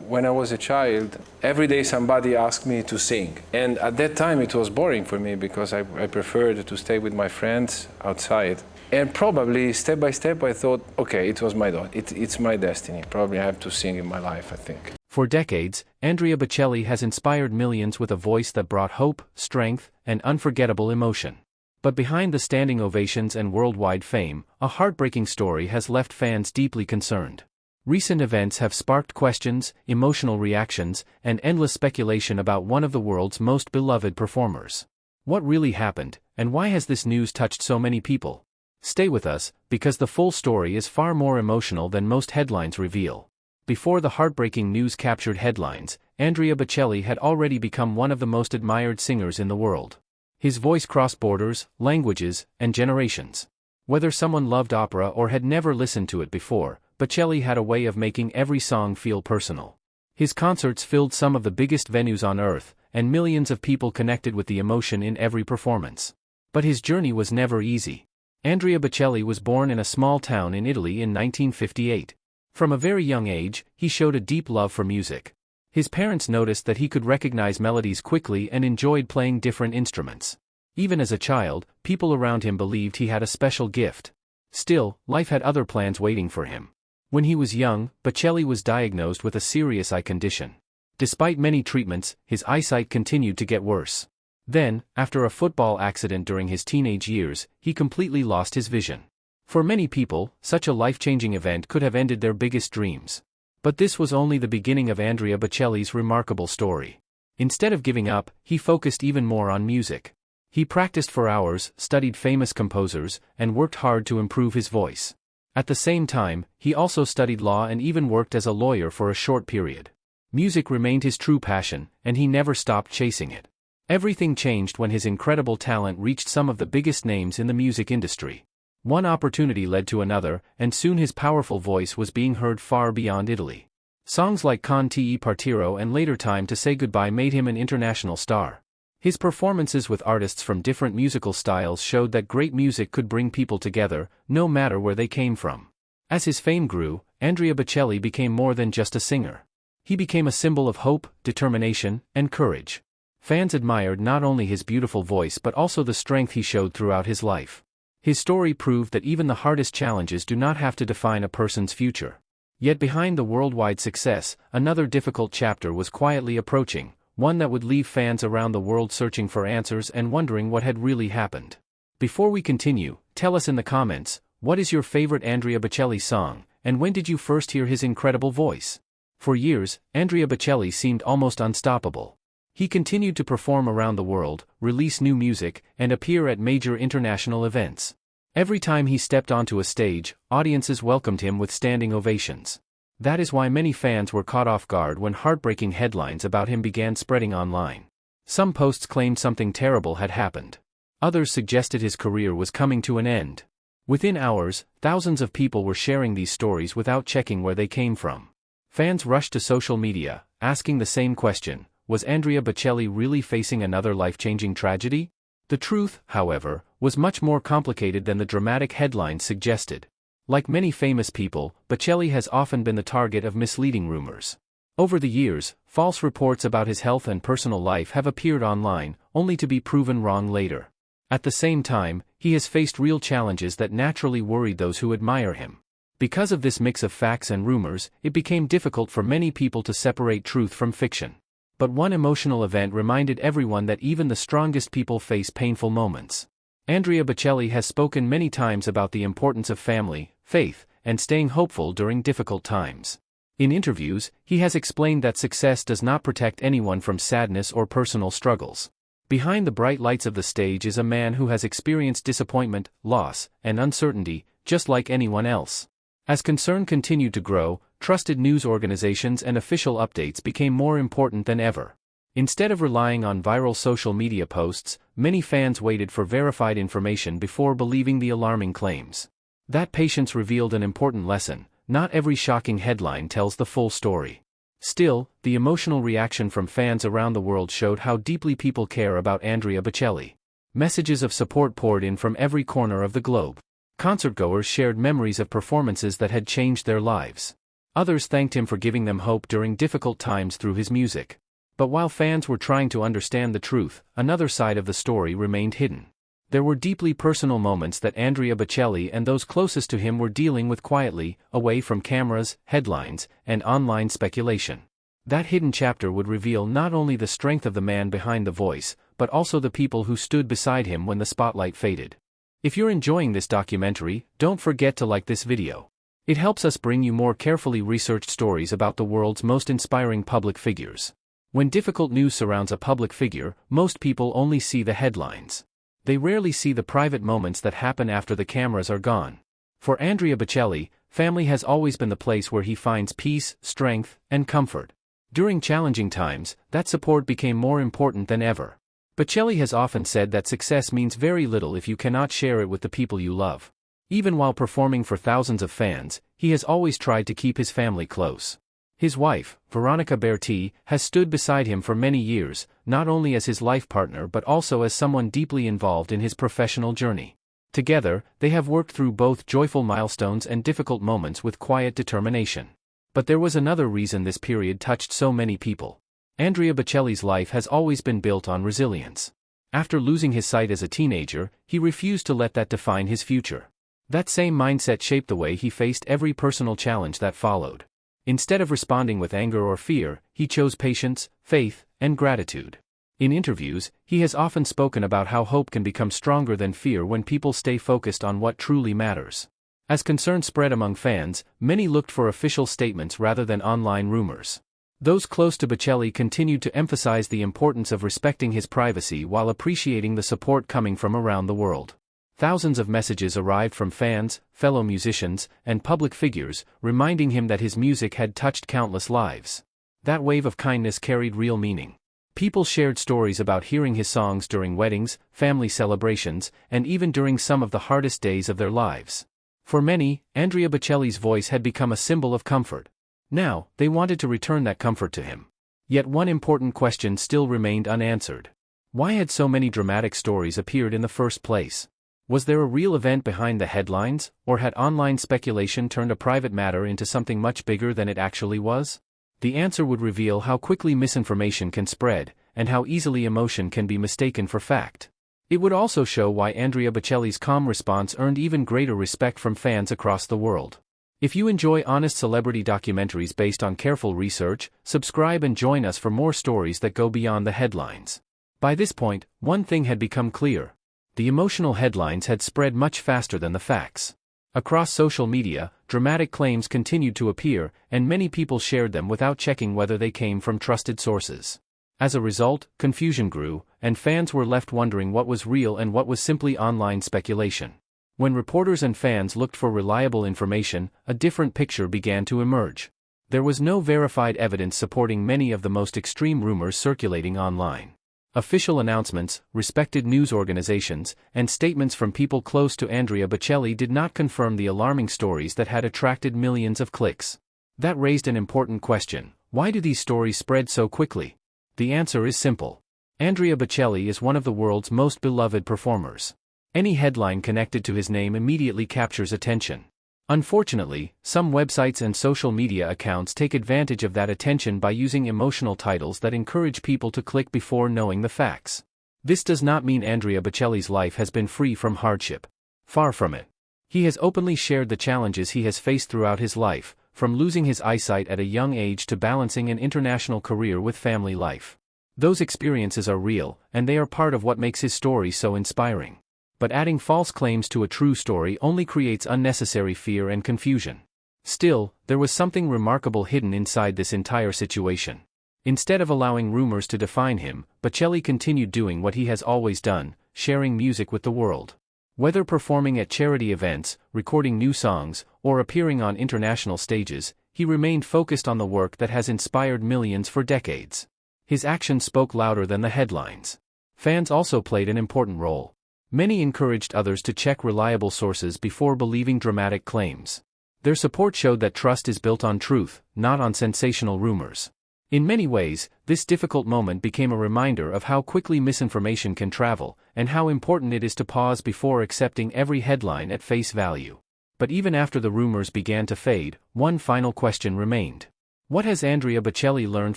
When I was a child, every day somebody asked me to sing. And at that time it was boring for me because I preferred to stay with my friends outside. And probably step by step I thought, okay, it's my destiny. Probably I have to sing in my life, I think. For decades, Andrea Bocelli has inspired millions with a voice that brought hope, strength, and unforgettable emotion. But behind the standing ovations and worldwide fame, a heartbreaking story has left fans deeply concerned. Recent events have sparked questions, emotional reactions, and endless speculation about one of the world's most beloved performers. What really happened, and why has this news touched so many people? Stay with us, because the full story is far more emotional than most headlines reveal. Before the heartbreaking news captured headlines, Andrea Bocelli had already become one of the most admired singers in the world. His voice crossed borders, languages, and generations. Whether someone loved opera or had never listened to it before, Bocelli had a way of making every song feel personal. His concerts filled some of the biggest venues on earth, and millions of people connected with the emotion in every performance. But his journey was never easy. Andrea Bocelli was born in a small town in Italy in 1958. From a very young age, he showed a deep love for music. His parents noticed that he could recognize melodies quickly and enjoyed playing different instruments. Even as a child, people around him believed he had a special gift. Still, life had other plans waiting for him. When he was young, Bocelli was diagnosed with a serious eye condition. Despite many treatments, his eyesight continued to get worse. Then, after a football accident during his teenage years, he completely lost his vision. For many people, such a life-changing event could have ended their biggest dreams. But this was only the beginning of Andrea Bocelli's remarkable story. Instead of giving up, he focused even more on music. He practiced for hours, studied famous composers, and worked hard to improve his voice. At the same time, he also studied law and even worked as a lawyer for a short period. Music remained his true passion, and he never stopped chasing it. Everything changed when his incredible talent reached some of the biggest names in the music industry. One opportunity led to another, and soon his powerful voice was being heard far beyond Italy. Songs like Con te partiro and later Time to Say Goodbye made him an international star. His performances with artists from different musical styles showed that great music could bring people together, no matter where they came from. As his fame grew, Andrea Bocelli became more than just a singer. He became a symbol of hope, determination, and courage. Fans admired not only his beautiful voice but also the strength he showed throughout his life. His story proved that even the hardest challenges do not have to define a person's future. Yet behind the worldwide success, another difficult chapter was quietly approaching, one that would leave fans around the world searching for answers and wondering what had really happened. Before we continue, tell us in the comments, what is your favorite Andrea Bocelli song, and when did you first hear his incredible voice? For years, Andrea Bocelli seemed almost unstoppable. He continued to perform around the world, release new music, and appear at major international events. Every time he stepped onto a stage, audiences welcomed him with standing ovations. That is why many fans were caught off guard when heartbreaking headlines about him began spreading online. Some posts claimed something terrible had happened. Others suggested his career was coming to an end. Within hours, thousands of people were sharing these stories without checking where they came from. Fans rushed to social media, asking the same question: was Andrea Bocelli really facing another life-changing tragedy? The truth, however, was much more complicated than the dramatic headlines suggested. Like many famous people, Bocelli has often been the target of misleading rumors. Over the years, false reports about his health and personal life have appeared online, only to be proven wrong later. At the same time, he has faced real challenges that naturally worried those who admire him. Because of this mix of facts and rumors, it became difficult for many people to separate truth from fiction. But one emotional event reminded everyone that even the strongest people face painful moments. Andrea Bocelli has spoken many times about the importance of family, faith, and staying hopeful during difficult times. In interviews, he has explained that success does not protect anyone from sadness or personal struggles. Behind the bright lights of the stage is a man who has experienced disappointment, loss, and uncertainty, just like anyone else. As concern continued to grow, trusted news organizations and official updates became more important than ever. Instead of relying on viral social media posts, many fans waited for verified information before believing the alarming claims. That patience revealed an important lesson: not every shocking headline tells the full story. Still, the emotional reaction from fans around the world showed how deeply people care about Andrea Bocelli. Messages of support poured in from every corner of the globe. Concertgoers shared memories of performances that had changed their lives. Others thanked him for giving them hope during difficult times through his music. But while fans were trying to understand the truth, another side of the story remained hidden. There were deeply personal moments that Andrea Bocelli and those closest to him were dealing with quietly, away from cameras, headlines, and online speculation. That hidden chapter would reveal not only the strength of the man behind the voice, but also the people who stood beside him when the spotlight faded. If you're enjoying this documentary, don't forget to like this video. It helps us bring you more carefully researched stories about the world's most inspiring public figures. When difficult news surrounds a public figure, most people only see the headlines. They rarely see the private moments that happen after the cameras are gone. For Andrea Bocelli, family has always been the place where he finds peace, strength, and comfort. During challenging times, that support became more important than ever. Bocelli has often said that success means very little if you cannot share it with the people you love. Even while performing for thousands of fans, he has always tried to keep his family close. His wife, Veronica Berti, has stood beside him for many years, not only as his life partner but also as someone deeply involved in his professional journey. Together, they have worked through both joyful milestones and difficult moments with quiet determination. But there was another reason this period touched so many people. Andrea Bocelli's life has always been built on resilience. After losing his sight as a teenager, he refused to let that define his future. That same mindset shaped the way he faced every personal challenge that followed. Instead of responding with anger or fear, he chose patience, faith, and gratitude. In interviews, he has often spoken about how hope can become stronger than fear when people stay focused on what truly matters. As concern spread among fans, many looked for official statements rather than online rumors. Those close to Bocelli continued to emphasize the importance of respecting his privacy while appreciating the support coming from around the world. Thousands of messages arrived from fans, fellow musicians, and public figures, reminding him that his music had touched countless lives. That wave of kindness carried real meaning. People shared stories about hearing his songs during weddings, family celebrations, and even during some of the hardest days of their lives. For many, Andrea Bocelli's voice had become a symbol of comfort. Now, they wanted to return that comfort to him. Yet one important question still remained unanswered. Why had so many dramatic stories appeared in the first place? Was there a real event behind the headlines, or had online speculation turned a private matter into something much bigger than it actually was? The answer would reveal how quickly misinformation can spread, and how easily emotion can be mistaken for fact. It would also show why Andrea Bocelli's calm response earned even greater respect from fans across the world. If you enjoy honest celebrity documentaries based on careful research, subscribe and join us for more stories that go beyond the headlines. By this point, one thing had become clear. The emotional headlines had spread much faster than the facts. Across social media, dramatic claims continued to appear, and many people shared them without checking whether they came from trusted sources. As a result, confusion grew, and fans were left wondering what was real and what was simply online speculation. When reporters and fans looked for reliable information, a different picture began to emerge. There was no verified evidence supporting many of the most extreme rumors circulating online. Official announcements, respected news organizations, and statements from people close to Andrea Bocelli did not confirm the alarming stories that had attracted millions of clicks. That raised an important question: why do these stories spread so quickly? The answer is simple. Andrea Bocelli is one of the world's most beloved performers. Any headline connected to his name immediately captures attention. Unfortunately, some websites and social media accounts take advantage of that attention by using emotional titles that encourage people to click before knowing the facts. This does not mean Andrea Bocelli's life has been free from hardship. Far from it. He has openly shared the challenges he has faced throughout his life, from losing his eyesight at a young age to balancing an international career with family life. Those experiences are real, and they are part of what makes his story so inspiring. But adding false claims to a true story only creates unnecessary fear and confusion. Still, there was something remarkable hidden inside this entire situation. Instead of allowing rumors to define him, Bocelli continued doing what he has always done, sharing music with the world. Whether performing at charity events, recording new songs, or appearing on international stages, he remained focused on the work that has inspired millions for decades. His actions spoke louder than the headlines. Fans also played an important role. Many encouraged others to check reliable sources before believing dramatic claims. Their support showed that trust is built on truth, not on sensational rumors. In many ways, this difficult moment became a reminder of how quickly misinformation can travel, and how important it is to pause before accepting every headline at face value. But even after the rumors began to fade, one final question remained. What has Andrea Bocelli learned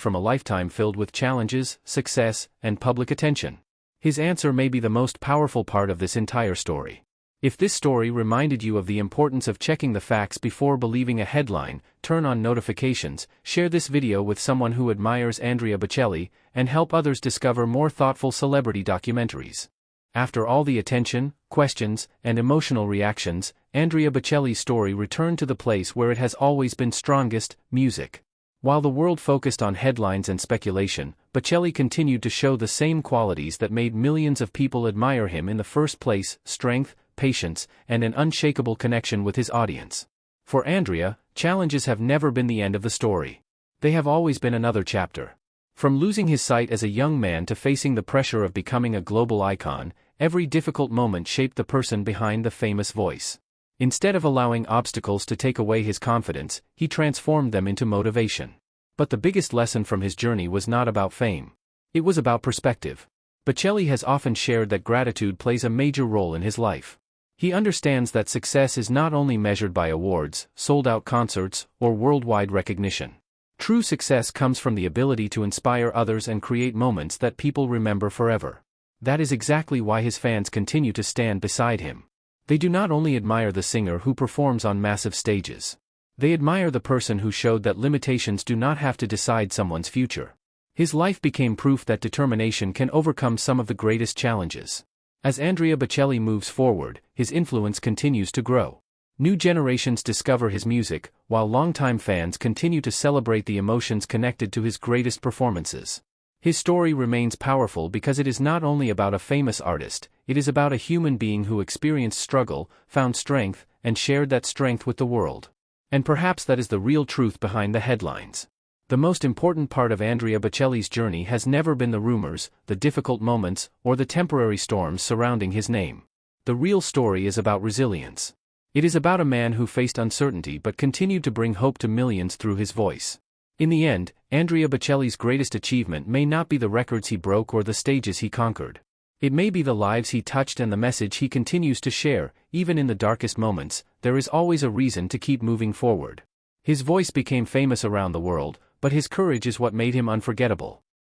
from a lifetime filled with challenges, success, and public attention? His answer may be the most powerful part of this entire story. If this story reminded you of the importance of checking the facts before believing a headline, turn on notifications, share this video with someone who admires Andrea Bocelli, and help others discover more thoughtful celebrity documentaries. After all the attention, questions, and emotional reactions, Andrea Bocelli's story returned to the place where it has always been strongest: music. While the world focused on headlines and speculation, Bocelli continued to show the same qualities that made millions of people admire him in the first place: strength, patience, and an unshakable connection with his audience. For Andrea, challenges have never been the end of the story. They have always been another chapter. From losing his sight as a young man to facing the pressure of becoming a global icon, every difficult moment shaped the person behind the famous voice. Instead of allowing obstacles to take away his confidence, he transformed them into motivation. But the biggest lesson from his journey was not about fame. It was about perspective. Bocelli has often shared that gratitude plays a major role in his life. He understands that success is not only measured by awards, sold-out concerts, or worldwide recognition. True success comes from the ability to inspire others and create moments that people remember forever. That is exactly why his fans continue to stand beside him. They do not only admire the singer who performs on massive stages. They admire the person who showed that limitations do not have to decide someone's future. His life became proof that determination can overcome some of the greatest challenges. As Andrea Bocelli moves forward, his influence continues to grow. New generations discover his music, while longtime fans continue to celebrate the emotions connected to his greatest performances. His story remains powerful because it is not only about a famous artist, it is about a human being who experienced struggle, found strength, and shared that strength with the world. And perhaps that is the real truth behind the headlines. The most important part of Andrea Bocelli's journey has never been the rumors, the difficult moments, or the temporary storms surrounding his name. The real story is about resilience. It is about a man who faced uncertainty but continued to bring hope to millions through his voice. In the end, Andrea Bocelli's greatest achievement may not be the records he broke or the stages he conquered. It may be the lives he touched and the message he continues to share. Even in the darkest moments, there is always a reason to keep moving forward. His voice became famous around the world, but his courage is what made him unforgettable.